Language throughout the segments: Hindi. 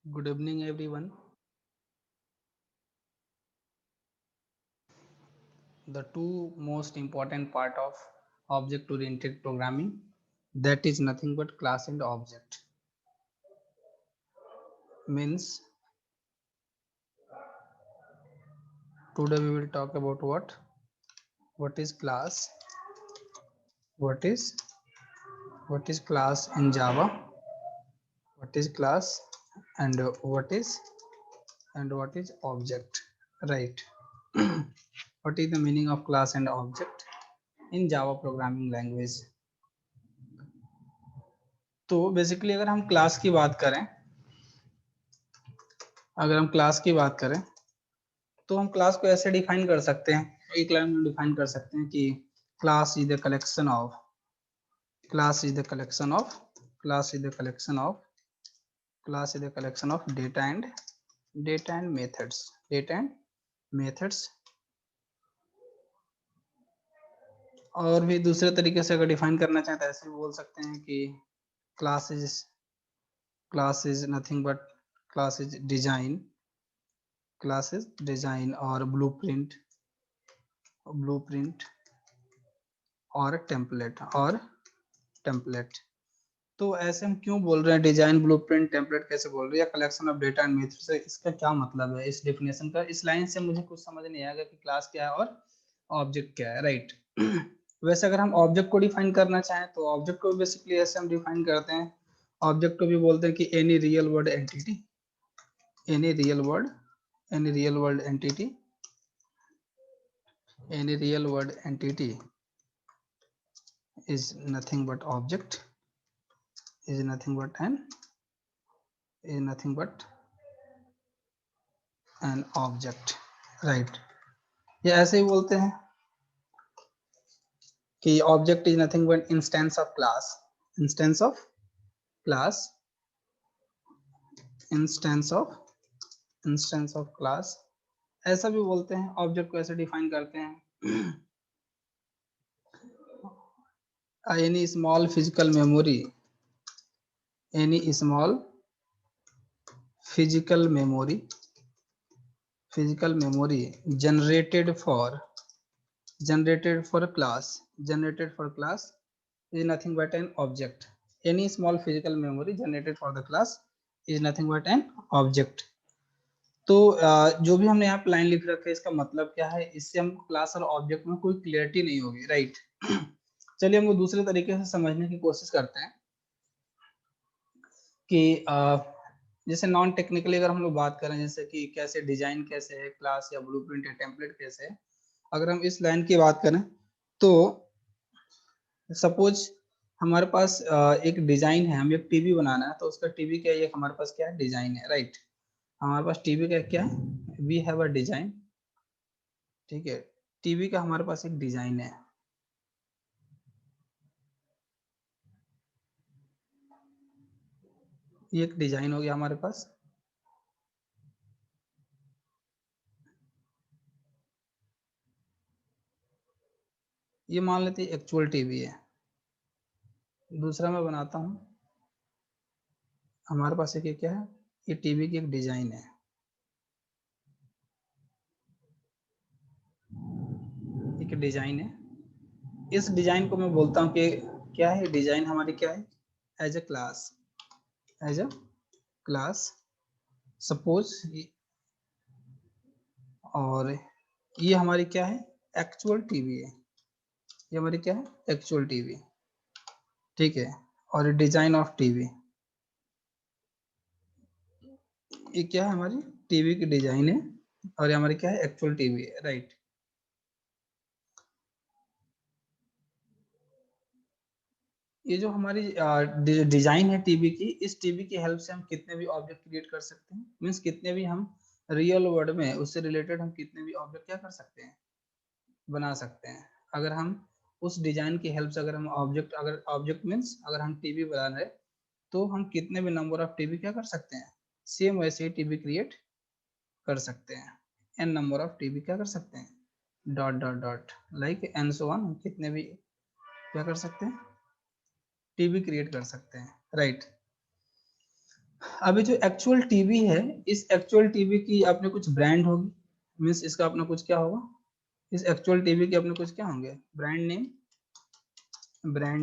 Good evening, everyone. The two most important part of object-oriented programming, that is nothing but class and object. Means today we will talk about what is class, what is class in Java, what is class, and what is object, right? What is the meaning of class and object in Java programming language? तो बेसिकली अगर हम क्लास की बात करें तो हम क्लास को ऐसे डिफाइन कर सकते हैं, एक लाइन में डिफाइन कर सकते हैं कि class is the collection of class is the collection of class is the collection of class is the collection of data and methods. और भी दूसरे तरीके से अगर डिफाइन करना चाहते हैं ऐसे भी बोल सकते हैं कि class is nothing but class is design और ब्लूप्रिंट और टेम्पलेट। तो ऐसे हम क्यों बोल रहे हैं डिजाइन, ब्लूप्रिंट, टेम्पलेट कैसे बोल रहे हैं, या collection of data and methods से इसका क्या मतलब है? इस डेफिनेशन का, इस लाइन से मुझे कुछ समझ नहीं आएगा कि क्लास क्या है और ऑब्जेक्ट क्या है, राइट? वैसे अगर हम ऑब्जेक्ट को डिफाइन करना चाहें तो ऑब्जेक्ट को बेसिकली ऐसे हम डिफाइन करते हैं, ऑब्जेक्ट को भी बोलते हैं कि any real world entity any real world entity any real world entity is nothing but object is nothing but an object, right? ये ऐसे ही बोलते हैं कि object is nothing but instance of class instance of class. ऐसा भी बोलते हैं, ऑब्जेक्ट को ऐसे डिफाइन करते हैं any small physical memory generated for class is nothing but an object. Any small physical memory generated for the class is nothing but an object. तो जो भी हमने यहाँ पे लाइन लिख रखा है इसका मतलब क्या है, इससे हमको क्लास और ऑब्जेक्ट में कोई क्लियरिटी नहीं होगी, राइट? चलिए हम दूसरे तरीके से समझने की कोशिश करते हैं कि जैसे नॉन टेक्निकली अगर हम लोग बात करें, जैसे कि कैसे डिजाइन कैसे है, क्लास या ब्लूप्रिंट या टेम्पलेट कैसे है, अगर हम इस लाइन की बात करें तो सपोज हमारे पास एक डिजाइन है, हमें एक टीवी बनाना है, तो उसका टीवी का एक हमारे पास क्या है, डिजाइन है, राइट? हमारे पास टीवी का क्या है, वी हैव अ डिजाइन, ठीक है? टीवी का हमारे पास एक डिजाइन है, ये एक डिजाइन हो गया हमारे पास। ये मान लेते हैं एक्चुअल टीवी है। दूसरा मैं बनाता हूँ, हमारे पास एक क्या है, ये टीवी की एक डिजाइन है, एक डिजाइन है। इस डिजाइन को मैं बोलता हूँ कि क्या है, डिजाइन हमारी क्या है, एज ए क्लास सपोज, और ये हमारी क्या है, एक्चुअल टीवी है, ये हमारी क्या है, एक्चुअल टीवी, ठीक है? और डिजाइन ऑफ टीवी, ये क्या है, हमारी टीवी की डिजाइन है, और ये हमारी क्या है, एक्चुअल टीवी है, राइट? ये जो हमारी डिजाइन है टीवी की, इस टीवी की हेल्प से हम कितने भी ऑब्जेक्ट क्रिएट कर सकते हैं, मीन्स कितने भी हम रियल वर्ल्ड में उससे रिलेटेड हम कितने भी ऑब्जेक्ट क्या कर सकते हैं, बना सकते हैं। अगर हम उस डिजाइन की हेल्प से अगर हम ऑब्जेक्ट मीन्स अगर हम टीवी बना रहे, तो हम कितने भी नंबर ऑफ टीवी क्या कर सकते हैं, सेम वैसे ही टीवी क्रिएट कर सकते हैं। एन नंबर ऑफ टीवी क्या कर सकते हैं, dot dot dot like an so one, कितने भी क्या कर सकते हैं, टीवी क्रिएट कर सकते हैं, राइट? अभी जो एक्चुअल टीवी है, इस एक्चुअल टीवी की अपने कुछ ब्रांड होगी, मीन्स इसका अपना कुछ क्या होगा, इस एक्चुअल टीवी के अपने कुछ क्या होंगे, ब्रांड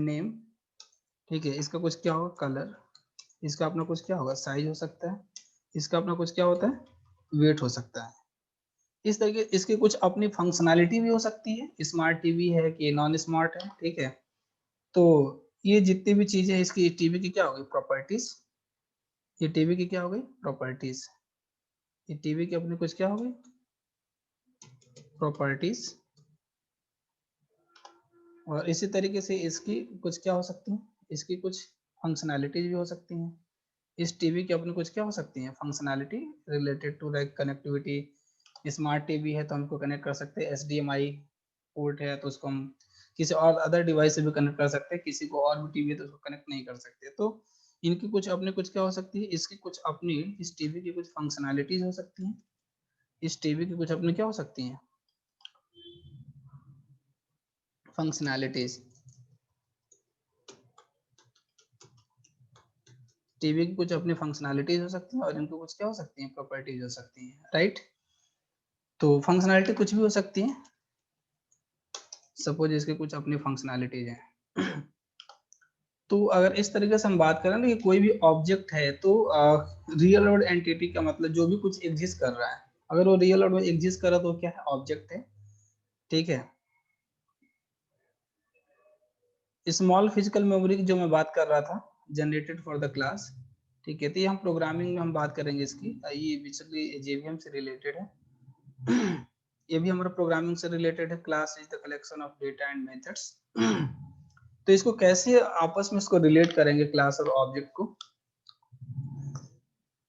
नेम, ठीक है। इसका कुछ क्या होगा, कलर, इसका अपना कुछ क्या होगा, साइज हो सकता है, इसका अपना कुछ क्या होता है, वेट हो सकता है। इस तरीके इसकी कुछ अपनी फंक्शनैलिटी भी हो सकती है, स्मार्ट टीवी है कि नॉन स्मार्ट है, ठीक है। तो ये जितनी भी चीजें हैं इसकी टीवी की क्या होगी, प्रॉपर्टीज, ये टीवी की क्या हो गई, प्रॉपर्टीज, ये टीवी की अपनी कुछ क्या हो गई, प्रॉपर्टीज। और इसी तरीके से इसकी कुछ क्या हो सकती है, इसकी कुछ फंक्शनैलिटीज भी हो सकती हैं। इस टीवी की अपनी कुछ क्या हो सकती है, functionality related to like connectivity. Smart TV है तो हमको कनेक्ट कर सकते हैं, HDMI पोर्ट है तो उसको हम किसी और अदर डिवाइस से भी कनेक्ट कर सकते हैं, किसी को और भी टीवी है तो उसको कनेक्ट नहीं कर सकते। तो इनकी कुछ अपने कुछ क्या हो सकती है, इसकी कुछ अपनी, इस टीवी की कुछ फंक्शनैलिटीज हो सकती हैं, इस टीवी की कुछ अपनी क्या हो सकती हैं, फंक्शनैलिटीज। टीवी की कुछ अपनी फंक्शनैलिटीज हो सकती हैं और इनको कुछ क्या हो सकती हैं, प्रॉपर्टीज हो सकती हैं, राइट। तो फंक्शनैलिटी कुछ भी हो सकती है, सपोज इसके कुछ अपनी फंक्शनैलिटीज हैं। तो अगर इस तरीके से हम बात करें ना कि कोई भी ऑब्जेक्ट है तो रियल वर्ल्ड एंटिटी का मतलब जो भी कुछ एग्जिस्ट कर रहा है, अगर वो रियल वर्ल्ड में एग्जिस्ट कर रहा है तो क्या है, ऑब्जेक्ट है, ठीक है। स्मॉल फिजिकल मेमोरी की जो मैं बात कर रहा था, जनरेटेड फॉर द क्लास, ठीक है। तो ये हम प्रोग्रामिंग में हम बात करेंगे इसकी, ये बेसिकली जेवीएम से रिलेटेड है। ये भी हमारा प्रोग्रामिंग से रिलेटेड है, class is the collection of data and methods. तो इसको कैसे आपस में इसको रिलेट करेंगे, क्लास और ऑब्जेक्ट को।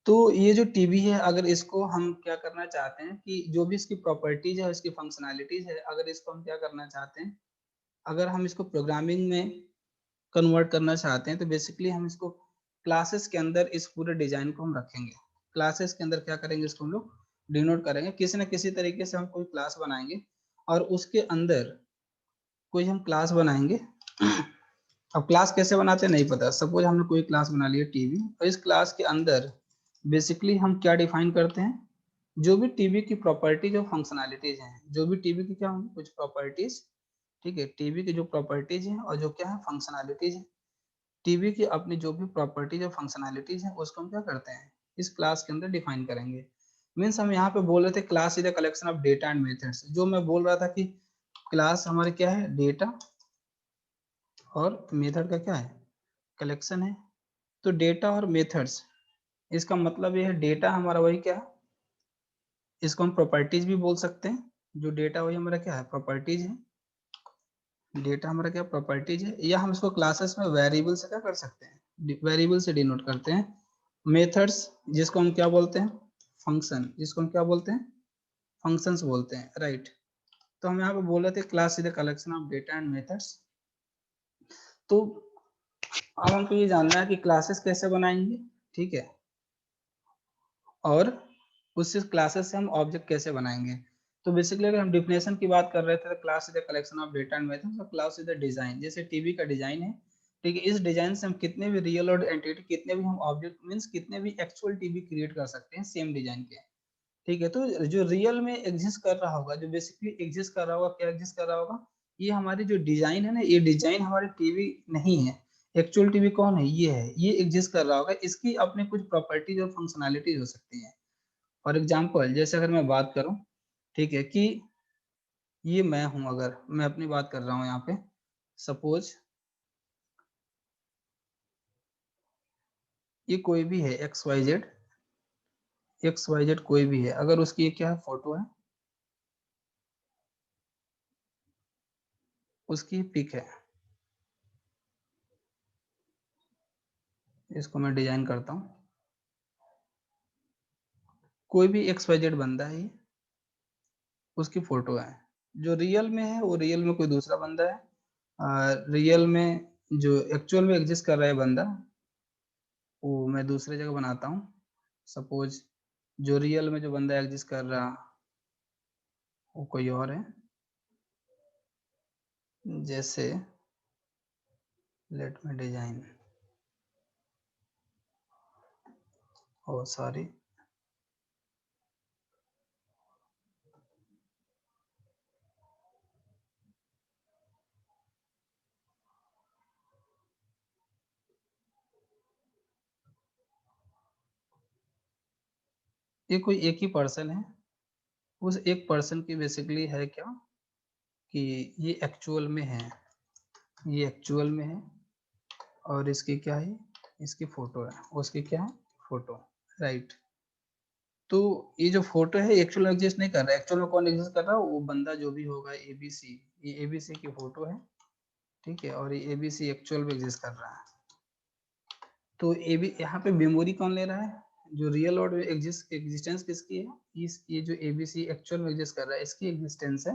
तो ये जो टीवी है, अगर इसको हम क्या करना चाहते हैं कि जो भी इसकी प्रॉपर्टीज है, इसकी फंक्शनैलिटीज है, अगर इसको हम क्या करना चाहते हैं, अगर हम इसको प्रोग्रामिंग में कन्वर्ट करना चाहते हैं तो बेसिकली हम इसको क्लासेस के अंदर इस पूरे डिजाइन को हम रखेंगे। क्लासेस के अंदर क्या करेंगे, इसको हम लोग डिनोट करेंगे, किसी न किसी तरीके से हम कोई क्लास बनाएंगे और उसके अंदर कोई हम क्लास बनाएंगे। अब क्लास कैसे बनाते हैं नहीं पता, सपोज हमने कोई क्लास बना लिया टीवी, और इस क्लास के अंदर बेसिकली हम क्या डिफाइन करते हैं, जो भी टीवी की प्रॉपर्टीज और फंक्शनैलिटीज हैं, जो भी टीवी की क्या होंगी, कुछ प्रॉपर्टीज, ठीक है। टीवी की जो प्रॉपर्टीज हैं और जो क्या है, फंक्शनैलिटीज है, टीवी की अपनी जो भी प्रॉपर्टीज और फंक्शनैलिटीज हैं उसको हम क्या करते हैं, इस क्लास के अंदर डिफाइन करेंगे। मीन्स हम यहाँ पे बोल रहे थे class is the collection of data and methods, जो मैं बोल रहा था कि क्लास हमारे क्या है, डेटा और मेथड का क्या है, कलेक्शन है। तो डेटा और मेथड्स, इसका मतलब ये है डेटा हमारा वही क्या है, इसको हम प्रॉपर्टीज भी बोल सकते हैं, जो डेटा वही हमारा क्या है, प्रॉपर्टीज है। डेटा हमारा क्या प्रॉपर्टीज है, या हम इसको क्लासेस में वेरिएबल से क्या कर सकते हैं, वेरिएबल से डिनोट करते हैं। मेथड्स जिसको हम क्या बोलते हैं, फंक्शन, जिसको हम क्या बोलते हैं, फंक्शंस बोलते हैं, राइट। तो हम यहाँ पे बोल रहे थे class is the collection of data and methods. तो अब हमको ये जानना है कि क्लासेस कैसे बनाएंगे, ठीक है, और उस क्लासेस से हम ऑब्जेक्ट कैसे बनाएंगे। तो बेसिकली अगर हम डिफिनेशन की बात कर रहे थे तो class is the collection of data and methods, और क्लास इज द डिजाइन, जैसे टीवी का डिजाइन है, ठीक है। इस डिजाइन से हम कितने भी रियल और एंटिटी, कितने भी हम ऑब्जेक्ट मींस कितने भी एक्चुअल टीवी क्रिएट कर सकते हैं सेम डिजाइन के, ठीक है। तो जो रियल में एग्जिस्ट कर रहा होगा, जो बेसिकली एग्जिस्ट कर रहा होगा, क्या एग्जिस्ट कर रहा होगा, ये हमारी जो डिजाइन है ना, ये डिजाइन हमारे टीवी नहीं है। एक्चुअल टीवी कौन है, ये है, ये एग्जिस्ट कर रहा होगा, इसकी अपने कुछ प्रॉपर्टीज और फंक्शनैलिटीज हो सकती है। फॉर एग्जाम्पल जैसे अगर मैं बात करूं, ठीक है, कि ये मैं हूं, अगर मैं अपनी बात कर रहा हूं यहाँ पे, सपोज ये कोई भी है एक्स वाई जेड कोई भी है, अगर उसकी ये क्या है, फोटो है, उसकी पिक है, इसको मैं डिजाइन करता हूँ, कोई भी एक्स वाई जेड बंदा है ये, उसकी फोटो है। जो रियल में है वो रियल में कोई दूसरा बंदा है, रियल में जो एक्चुअल में एग्जिस्ट कर रहा है बंदा, वो मैं दूसरे जगह बनाता हूँ। सपोज जो रियल में जो बंदा एग्जिस्ट कर रहा वो कोई और है, जैसे लेट मी डिजाइन, ओ सॉरी, ये कोई एक ही पर्सन है, उस एक पर्सन की बेसिकली है क्या कि ये एक्चुअल में है, ये एक्चुअल में है और इसकी क्या है, इसकी फोटो है, उसकी क्या है, फोटो, राइट। तो ये जो फोटो है एक्चुअल में एग्जिस्ट नहीं कर रहा है, एक्चुअल में कौन एग्जिस्ट कर रहा है, वो बंदा जो भी होगा एबीसी, ये एबीसी की फोटो है, ठीक है, और ये एबीसी एक्चुअल में एग्जिस्ट कर रहा है। तो एबी यहाँ पे मेमोरी कौन ले रहा है, जो रियल वर्ल्ड में एग्जिस्टेंस किसकी है, इस ये जो एबीसी एक्चुअल में एग्जिस्ट कर रहा है इसकी एग्जिस्टेंस है।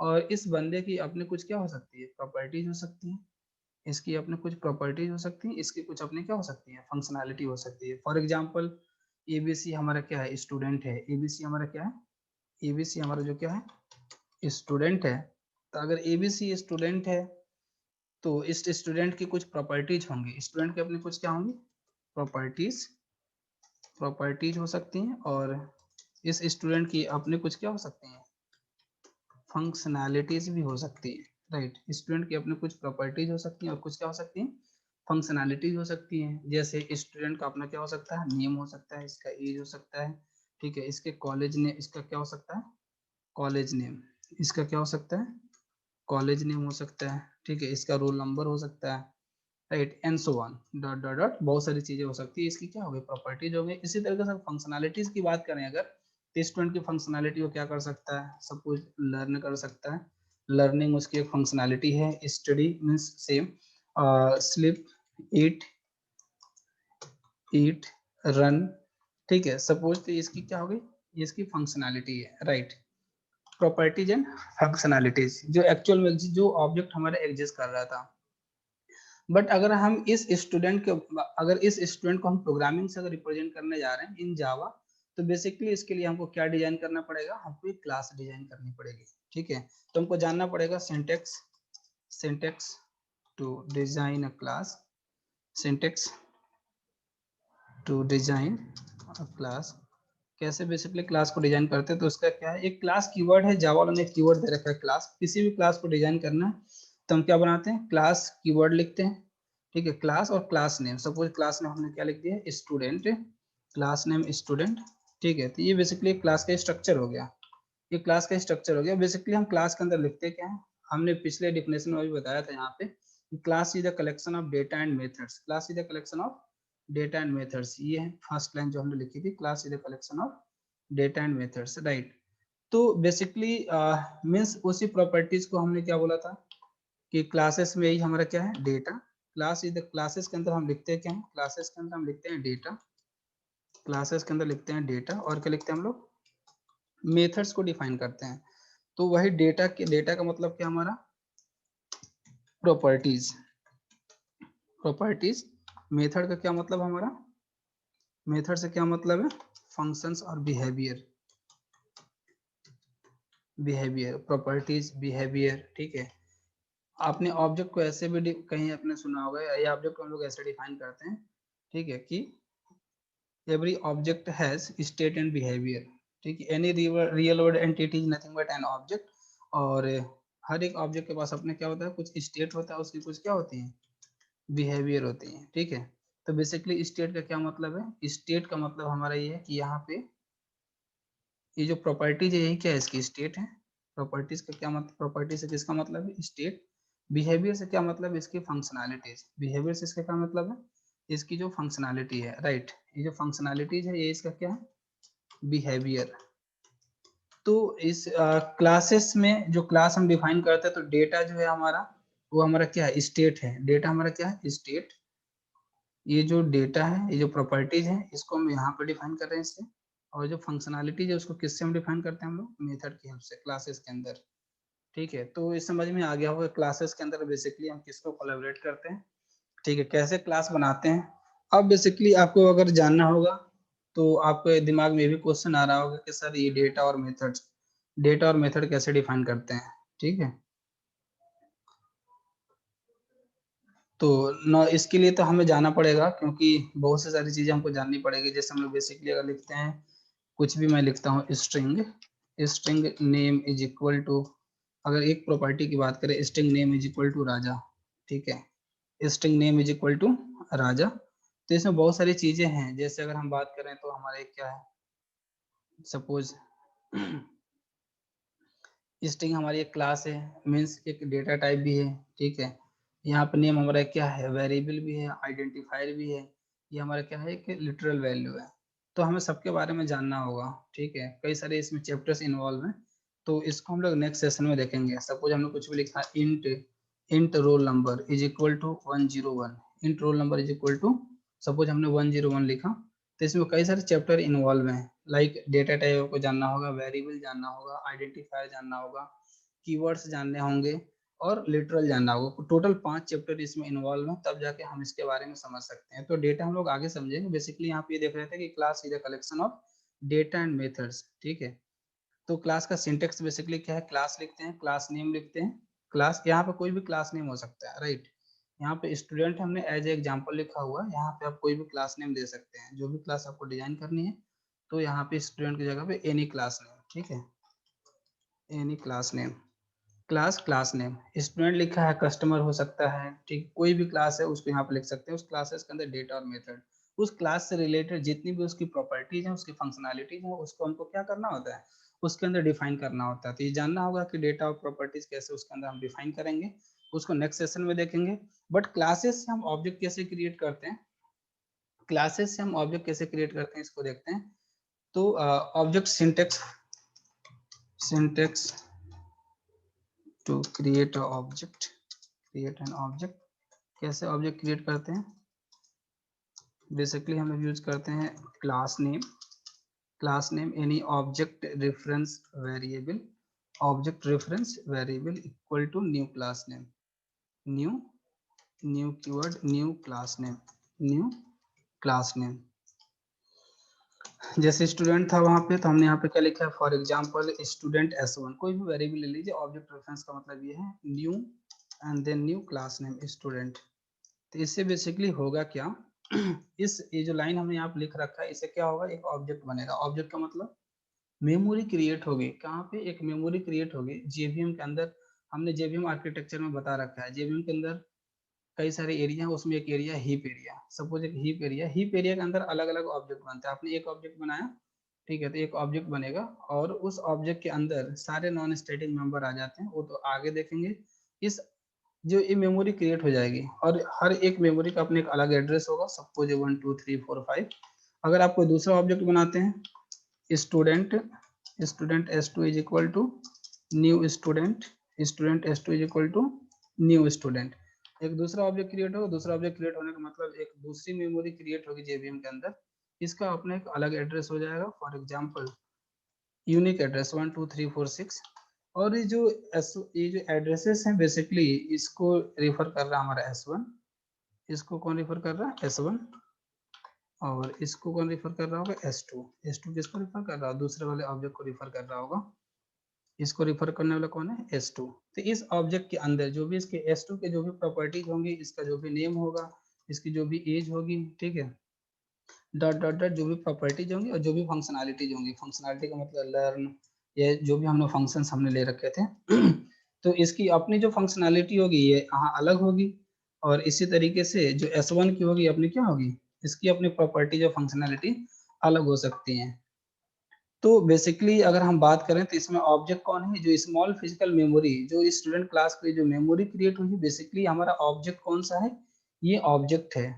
और इस बंदे की अपने कुछ क्या हो सकती है, प्रॉपर्टीज हो सकती है, इसकी अपने कुछ प्रॉपर्टीज हो सकती है, इसकी कुछ अपने क्या हो सकती है, फंक्शनैलिटी हो सकती है। फॉर एग्जांपल एबीसी हमारा क्या है, स्टूडेंट है, एबीसी हमारा क्या है, एबीसी हमारा जो क्या है, स्टूडेंट है। तो अगर एबीसी स्टूडेंट है तो इस स्टूडेंट की कुछ प्रॉपर्टीज होंगी, स्टूडेंट के अपने कुछ क्या होंगी, प्रॉपर्टीज, प्रॉपर्टीज हो सकती हैं, और इस स्टूडेंट की अपने कुछ क्या हो सकती हैं, फंक्शनैलिटीज भी हो सकती है, राइट। स्टूडेंट की अपने कुछ प्रॉपर्टीज हो सकती हैं और कुछ क्या हो सकती हैं, फंक्शनैलिटीज हो सकती हैं। जैसे स्टूडेंट का अपना क्या हो सकता है, नेम हो सकता है, इसका एज हो सकता है, ठीक है, इसके कॉलेज नेम, इसका क्या हो सकता है, कॉलेज नेम, इसका क्या हो सकता है, कॉलेज नेम हो सकता है, ठीक है, इसका रोल नंबर हो सकता है, right, and so on, dot dot dot, बहुत सारी चीजें हो सकती है, इसकी क्या हो गई, प्रॉपर्टीज हो गई। इसी तरीके से फंक्शनैलिटीज की बात करें अगर, तो स्टूडेंट की फंक्शनैलिटी वो क्या कर सकता है, सब कुछ लर्न कर सकता है, लर्निंग उसकी एक फंक्शनैलिटी है। स्टडी मीन्स सेम, स्लीप, ईट, ईट, रन, ठीक है, सपोज तो इसकी क्या हो गई, ये इसकी फंक्शनैलिटी है, राइट। प्रॉपर्टीज एंड फंक्शनैलिटीज, जो एक्चुअल में जो ऑब्जेक्ट हमारा एग्जिस्ट कर रहा था। बट अगर हम इस स्टूडेंट के, अगर इस स्टूडेंट को हम प्रोग्रामिंग से अगर रिप्रेजेंट करने जा रहे हैं इन जावा, तो बेसिकली इसके लिए हमको क्या डिजाइन करना पड़ेगा, हमको एक क्लास डिजाइन करनी पड़ेगी, ठीक है। तो हमको जानना पड़ेगा syntax, syntax to design a class, syntax to design a class, कैसे बेसिकली क्लास को डिजाइन करते हैं। तो उसका क्या है, एक क्लास कीवर्ड है, जावा वालों ने कीवर्ड दे रखा है क्लास, किसी भी क्लास को डिजाइन करना है तो हम क्या बनाते हैं, क्लास कीवर्ड लिखते हैं, ठीक है, क्लास और class name. Suppose class name हमने क्या लिख दिया, स्टूडेंट, क्लास नेम स्टूडेंट, ठीक है। तो ये बेसिकली क्लास का स्ट्रक्चर हो गया, ये क्लास का स्ट्रक्चर हो गया। बेसिकली हम क्लास के अंदर लिखते क्या है, हमने पिछले डिफिनेशन में भी बताया था यहाँ पे, class is the collection of data and methods, class is the collection of data and methods, ये है फर्स्ट लाइन जो हमने लिखी थी, class is the collection of data and methods, right. तो बेसिकली मीन्स उसी प्रॉपर्टीज को हमने क्या बोला था कि क्लासेस में ही हमारा क्या है, data, class is the, classes के अंदर हम लिखते हैं क्या है, क्लासेस के अंदर हम लिखते हैं डेटा, क्लासेस के अंदर लिखते हैं डेटा, और क्या लिखते हैं हम लोग, मेथड्स को डिफाइन करते हैं। तो वही डेटा के, डेटा का मतलब क्या हमारा, प्रॉपर्टीज, प्रॉपर्टीज, मेथड का क्या मतलब हमारा, मेथड से क्या मतलब है, फंक्शंस और बिहेवियर, बिहेवियर, प्रॉपर्टीज, बिहेवियर, ठीक है। आपने ऑब्जेक्ट को ऐसे भी कहीं आपने सुना होगा, ये ऑब्जेक्ट को हम लोग ऐसे डिफाइन करते हैं, ठीक है, कि every object has state and behavior, ठीक है, any real world entity is nothing but an object, और हर एक ऑब्जेक्ट के पास अपने क्या होता है, कुछ स्टेट होता है, उसकी कुछ क्या होती है, बिहेवियर होती है, ठीक है। तो बेसिकली स्टेट का क्या मतलब है, स्टेट का मतलब हमारा ये है कि यहाँ पे ये जो प्रॉपर्टीज है यही क्या है, इसकी स्टेट है। प्रॉपर्टीज का क्या मतलब, प्रॉपर्टी से किसका मतलब है, स्टेट। बिहेवियर से क्या मतलब, इसकी फंक्शनैलिटीज, बिहेवियर से इसका क्या मतलब है, इसकी जो फंक्शनैलिटी है, राइट। ये जो फंक्शनैलिटीज है ये इसका क्या है, बिहेवियर। तो इस क्लासेस में जो क्लास हम डिफाइन करते हैं, तो डेटा जो है हमारा, वो हमारा क्या है, स्टेट है, डेटा हमारा क्या है, स्टेट। ये जो डेटा है, ये जो प्रॉपर्टीज है, इसको हम यहाँ पे डिफाइन कर रहे हैं इससे। और जो फंक्शनैलिटी है उसको किससे हम डिफाइन करते हैं, हम लोग मेथड की हेल्प से, क्लासेस के अंदर, ठीक है। तो इस समझ में आ गया होगा क्लासेस के अंदर बेसिकली हम किसको कोलैबोरेट करते हैं, ठीक है, कैसे क्लास बनाते हैं। अब बेसिकली आपको अगर जानना होगा तो आपके दिमाग में भी क्वेश्चन आ रहा होगा कि सर ये डेटा और मेथड, डेटा और मेथड कैसे डिफाइन करते हैं, ठीक है। तो न इसके लिए तो हमें जाना पड़ेगा, क्योंकि बहुत सी सारी चीजें हमको जाननी पड़ेगी। जैसे हम लोग बेसिकली अगर लिखते हैं कुछ भी, मैं लिखता हूँ string, string name is equal to, अगर एक प्रॉपर्टी की बात करें, string name is equal to Raja, ठीक है, string name is equal to Raja. तो इसमें बहुत सारी चीजें हैं। जैसे अगर हम बात करें तो हमारे क्या है, सपोज स्ट्रिंग हमारी एक क्लास है, मीन्स एक डेटा टाइप भी है, ठीक है। यहाँ पर नेम हमारा क्या है, वेरिएबल भी है, आइडेंटिफायर भी है, ये हमारा क्या है कि लिटरल वैल्यू है। तो हमें सबके बारे में जानना होगा, ठीक है। कई सारे इसमें चैप्टर्स इन्वॉल्व हैं, तो इसको हम लोग नेक्स्ट सेशन में देखेंगे। सपोज हमने कुछ भी लिखा, int roll number is equal to 101, int roll number is equal to, suppose हमने 101 लिखा, तो इसमें कई सारे चैप्टर इन्वॉल्व हैं। लाइक डेटा टाइप को जानना होगा, वेरिएबल जानना होगा, आइडेंटिफायर जानना होगा, कीवर्ड्स जानने होंगे, और लिटरल जानना होगा। टोटल 5 चैप्टर इसमें इन्वॉल्व हैं, तब जाके हम इसके बारे में समझ सकते हैं। तो डेटा हम लोग आगे समझेंगे। बेसिकली यहाँ पे ये देख रहे थे कि class is a collection of data and methods, ठीक है। तो क्लास का सिंटेक्स बेसिकली क्या है, क्लास लिखते हैं, क्लास नेम लिखते हैं, क्लास, यहाँ पे कोई भी क्लास नेम हो सकता है, राइट। यहाँ पे स्टूडेंट हमने एज ए एग्जाम्पल लिखा हुआ है, यहाँ पे आप कोई भी क्लास नेम दे सकते हैं, जो भी क्लास आपको डिजाइन करनी है। तो यहाँ पे स्टूडेंट की जगह पे एनी क्लास नेम, ठीक है, any class name, class name. Student लिखा है, कस्टमर हो सकता है, ठीक, कोई भी क्लास है उसको यहाँ पे लिख सकते हैं। उस क्लासेस के अंदर डेटा और मेथड, उस क्लास से रिलेटेड जितनी भी उसकी प्रॉपर्टीज हैं, उसकी फंक्शनैलिटीज हैं, उसको हमको क्या करना होता है, उसके अंदर डिफाइन करना होता है। तो ये जानना होगा कि डेटा और प्रॉपर्टीज कैसे उसके अंदर हम डिफाइन करेंगे, उसको नेक्स्ट सेशन में देखेंगे। बट क्लासेस से हम ऑब्जेक्ट कैसे क्रिएट करते हैं, क्लासेस से हम ऑब्जेक्ट कैसे क्रिएट करते हैं, इसको देखते हैं। तो object syntax, syntax to create a object, create an object, कैसे ऑब्जेक्ट क्रिएट करते हैं। बेसिकली हम लोग यूज करते हैं class name, class name any object reference variable, object reference variable equal to new class name, new, new keyword, new class name, new class name. जैसे स्टूडेंट था वहां पे, तो हमने यहाँ पे क्या लिखा है, फॉर एग्जांपल स्टूडेंट S1, कोई भी वेरिएबल ले लीजिए। ऑब्जेक्ट रेफरेंस का मतलब ये है new and then new class name student. तो इससे बेसिकली होगा क्या, इस ये जो लाइन हमने यहाँ पे लिख रखा है, इससे क्या होगा, एक ऑब्जेक्ट बनेगा। ऑब्जेक्ट का मतलब मेमोरी क्रिएट होगी। कहाँ पे, एक मेमोरी क्रिएट होगी जेवीएम के अंदर। हमने जेवीएम आर्किटेक्चर में बता रखा है, जेवीएम के अंदर कई सारे एरिया है, उसमें एक एरिया हीप एरिया। सपोज एक हीप एरिया, हीप एरिया के अंदर अलग अलग ऑब्जेक्ट बनते हैं। आपने एक ऑब्जेक्ट बनाया, ठीक है, तो एक ऑब्जेक्ट बनेगा, और उस ऑब्जेक्ट के अंदर सारे नॉन स्टैटिक मेंबर आ जाते हैं, वो तो आगे देखेंगे। इस जो ये मेमोरी क्रिएट हो जाएगी, और हर एक मेमोरी का अपने एक अलग एड्रेस होगा। सपोज 1 2 3 4 5। अगर आप कोई दूसरा ऑब्जेक्ट बनाते हैं, student, student S2 is equal to new student, student S2 is equal to new student. एक दूसरा ऑब्जेक्ट क्रिएट होगा, दूसरा ऑब्जेक्ट क्रिएट होने का मतलब एक दूसरी मेमोरी क्रिएट होगी जेवीएम के अंदर, इसका अपना एक अलग एड्रेस हो जाएगा। For example unique address 1 2 3 4 6। और ये जो एड्रेसेस हैं, बेसिकली इसको रिफर कर रहा है हमारा S1, इसको कौन रिफर कर रहा है, S1, और इसको कौन रिफर कर रहा होगा, S2। S2 किसको रिफर कर रहा है, दूसरे वाले ऑब्जेक्ट को रिफर कर रहा होगा। इसको रिफर करने वाला कौन है, S2। तो इस ऑब्जेक्ट के अंदर जो भी इसके S2 के जो भी प्रॉपर्टीज होंगी, इसका जो भी नेम होगा, इसकी जो भी एज होगी, ठीक है, डॉट डॉट डॉट, जो भी प्रॉपर्टीज होंगी और जो भी फंक्शनैलिटीज होंगी, फंक्शनैलिटी का मतलब लर्न, ये जो भी हमने फंक्शंस हमने ले रखे थे तो इसकी अपनी जो फंक्शनैलिटी होगी ये यहाँ अलग होगी, और इसी तरीके से जो S1 की होगी अपनी क्या होगी, इसकी अपनी प्रॉपर्टीज और फंक्शनैलिटी अलग हो सकती हैं। तो बेसिकली अगर हम बात करें तो इसमें ऑब्जेक्ट कौन है, जो स्मॉल फिजिकल मेमोरी, जो स्टूडेंट क्लास की जो मेमोरी क्रिएट हुई, बेसिकली हमारा ऑब्जेक्ट कौन सा है, ये ऑब्जेक्ट है,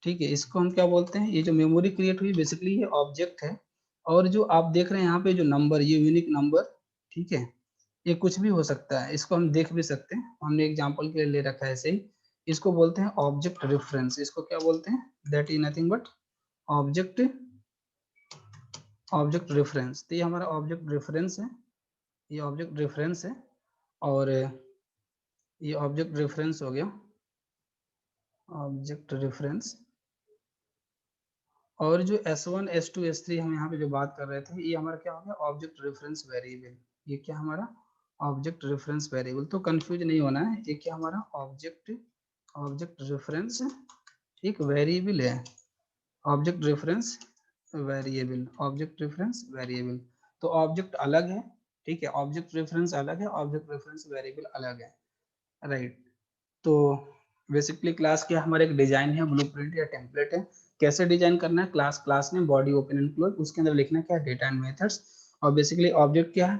ठीक है। इसको हम क्या बोलते हैं, ये जो मेमोरी क्रिएट हुई बेसिकली ये ऑब्जेक्ट है। और जो आप देख रहे हैं यहाँ पे जो नंबर, ये यूनिक नंबर, ठीक है, ये कुछ भी हो सकता है, इसको हम देख भी सकते हैं। हमने एग्जांपल के लिए ले रखा है ऐसे ही। इसको बोलते हैं ऑब्जेक्ट रेफरेंस। इसको क्या बोलते हैं, that is nothing but object, object reference. तो ये हमारा ऑब्जेक्ट रेफरेंस है, ये ऑब्जेक्ट रेफरेंस है, और ये ऑब्जेक्ट रेफरेंस हो गया, ऑब्जेक्ट रेफरेंस। और जो S1 S2 S3 हम यहाँ पे जो बात कर रहे थे, ये हमारा क्या हो गया, ऑब्जेक्ट रेफरेंस वेरिएबल। ये क्या हमारा ऑब्जेक्ट रेफरेंस वेरिएबल। तो कंफ्यूज नहीं होना है, ये क्या हमारा ऑब्जेक्ट ऑब्जेक्ट रेफरेंस एक वेरिएबल है, object reference variable, object reference variable. तो ऑब्जेक्ट अलग है, ठीक है, ऑब्जेक्ट रेफरेंस अलग है, ऑब्जेक्ट रेफरेंस वेरिएबल अलग है, राइट। तो बेसिकली क्लास क्या हमारा एक डिजाइन है, ब्लूप्रिंट या टेम्पलेट है। कैसे डिजाइन करना है, क्लास क्लास में बॉडी ओपन एंड क्लोज, उसके अंदर लिखना क्या है, डेटा एंड मेथड्स। और बेसिकली ऑब्जेक्ट क्या है,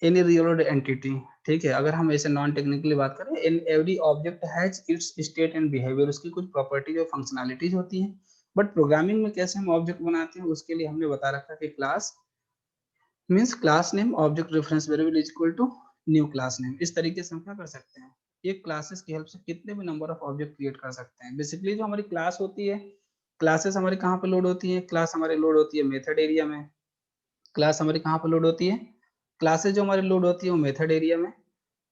एनी रियल वर्ल्ड एंटिटी, ठीक है। अगर हम ऐसे नॉन टेक्निकली बात करें, in every object has its state and behaviour, उसकी कुछ प्रॉपर्टीज और फंक्शनैलिटीज होती हैं। बट प्रोग्रामिंग में कैसे हम ऑब्जेक्ट बनाते हैं, उसके लिए हमने बता रखा कि class means class name object reference variable is equal to new class name. इस तरीके से हम क्या कर सकते हैं, एक क्लासेस की हेल्प से कितने भी नंबर ऑफ ऑब्जेक्ट क्रिएट कर सकते हैं। बेसिकली जो हमारी क्लास होती है, क्लासेस हमारी कहाँ पे लोड होती है, क्लास हमारी लोड होती है मेथड एरिया में। क्लास हमारी कहाँ पे लोड होती है, क्लासेस जो हमारी लोड होती है वो मेथड एरिया में।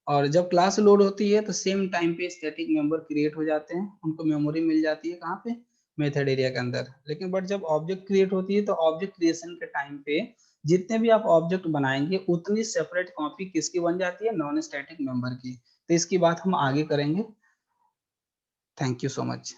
और जब क्लास लोड होती है तो सेम टाइम पे स्टैटिक मेंबर क्रिएट हो जाते हैं, उनको मेमोरी मिल जाती है कहाँ पे, मेथड एरिया के अंदर। लेकिन बट जब ऑब्जेक्ट क्रिएट होती है तो ऑब्जेक्ट क्रिएशन के टाइम पे जितने भी आप ऑब्जेक्ट बनाएंगे उतनी सेपरेट कॉपी किसकी बन जाती है, नॉन स्टैटिक मेंबर की। तो इसकी बात हम आगे करेंगे। Thank you so much.